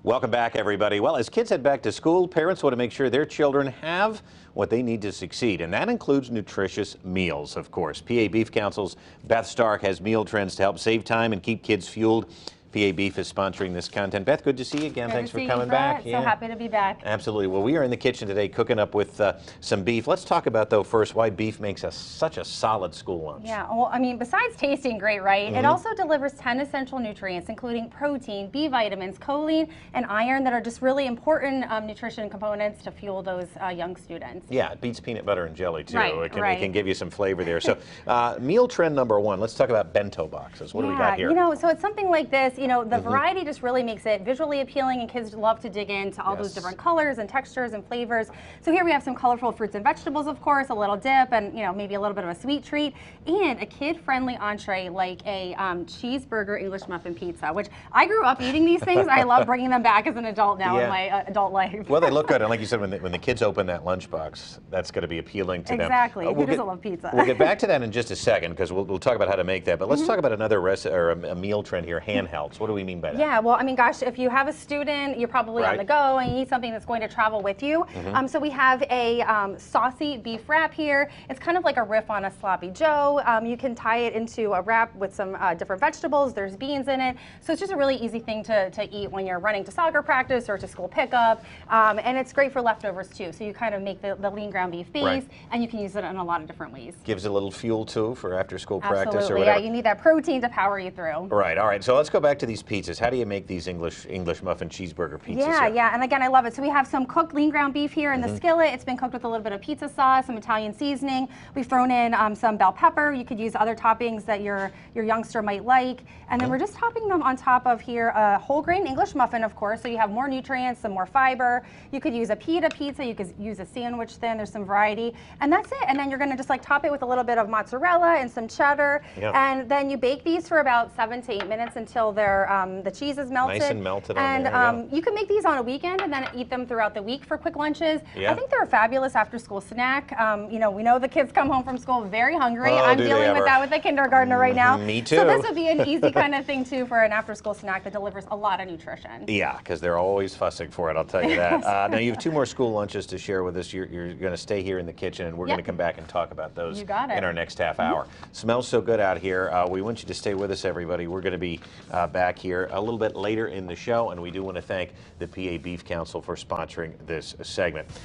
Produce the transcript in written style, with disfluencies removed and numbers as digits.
Welcome back, everybody. Well, as kids head back to school, parents want to make sure their children have what they need to succeed, and that includes nutritious meals, of course. PA Beef Council's Beth Stark has meal trends to help save time and keep kids fueled. PA Beef is sponsoring this content. Beth, good to see you again. Thanks for coming back. So happy to be back. Absolutely. Well, we are in the kitchen today cooking up with some beef. Let's talk about, though, first, why beef makes us such a solid school lunch. Yeah, well, I mean, besides tasting great, right, it also delivers 10 essential nutrients, including protein, B vitamins, choline, and iron that are just really important nutrition components to fuel those young students. Yeah, it beats peanut butter and jelly, too. Right, it can give you some flavor there. So, meal trend number one, let's talk about bento boxes. What do we got here? You know, so it's something like this. You know, the variety just really makes it visually appealing, and kids love to dig into all those different colors and textures and flavors. So here we have some colorful fruits and vegetables, of course, a little dip, and you know, maybe a little bit of a sweet treat, and a kid-friendly entree like a cheeseburger English muffin pizza, which I grew up eating these things. I love bringing them back as an adult now in my adult life. Well, they look good, and like you said, when the kids open that lunchbox, that's going to be appealing to them. Exactly. Who doesn't love pizza? We'll get back to that in just a second, because we'll talk about how to make that. But let's talk about another a meal trend here, handhelds. What do we mean by that? Yeah, well, I mean, gosh, if you have a student, you're probably on the go and you need something that's going to travel with you. So we have a saucy beef wrap here. It's kind of like a riff on a sloppy joe. You can tie it into a wrap with some different vegetables. There's beans in it. So it's just a really easy thing to eat when you're running to soccer practice or to school pickup. And it's great for leftovers too. So you kind of make the lean ground beef base and you can use it in a lot of different ways. Gives a little fuel too for after school practice or Absolutely, whatever. yeah, you need that protein to power you through. Right, all right. So let's go back to these pizzas. How do you make these English muffin cheeseburger pizzas? Yeah, and again, I love it. So we have some cooked lean ground beef here in the skillet. It's been cooked with a little bit of pizza sauce, some Italian seasoning. We've thrown in some bell pepper. You could use other toppings that your youngster might like. And then we're just topping them on top of here a whole grain English muffin, of course, so you have more nutrients, some more fiber. You could use a pita pizza. You could use a sandwich thin. There's some variety. And that's it. And then you're going to just like top it with a little bit of mozzarella and some cheddar. And then you bake these for about 7 to 8 minutes until they're the cheese is melted. Nice and melted and on there, you can make these on a weekend and then eat them throughout the week for quick lunches. Yeah. I think they're a fabulous after-school snack. You know, we know the kids come home from school very hungry. Oh, I'm dealing with that with a kindergartner right now. Me too. So this would be an easy kind of thing too for an after-school snack that delivers a lot of nutrition. Yeah, because they're always fussing for it, I'll tell you that. Now you have 2 more school lunches to share with us. You're going to stay here in the kitchen, and we're going to come back and talk about those in our next half hour. Smells so good out here. We want you to stay with us, everybody. We're going to be back here a little bit later in the show, and we do want to thank the PA Beef Council for sponsoring this segment.